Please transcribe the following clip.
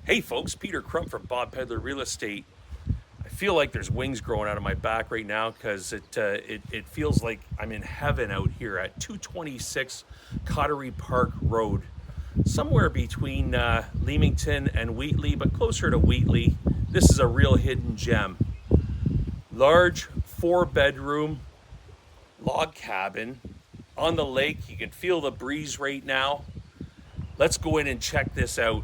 Hey folks, Peter Crump from Bob Pedler Real Estate. I feel like there's wings growing out of my back right now because it feels like I'm in heaven out here at 226 Cotterie Park Road, somewhere between Leamington and Wheatley, but closer to Wheatley. This is a real hidden gem. Large 4 bedroom log cabin on the lake. You can feel the breeze right now. Let's go in and check this out.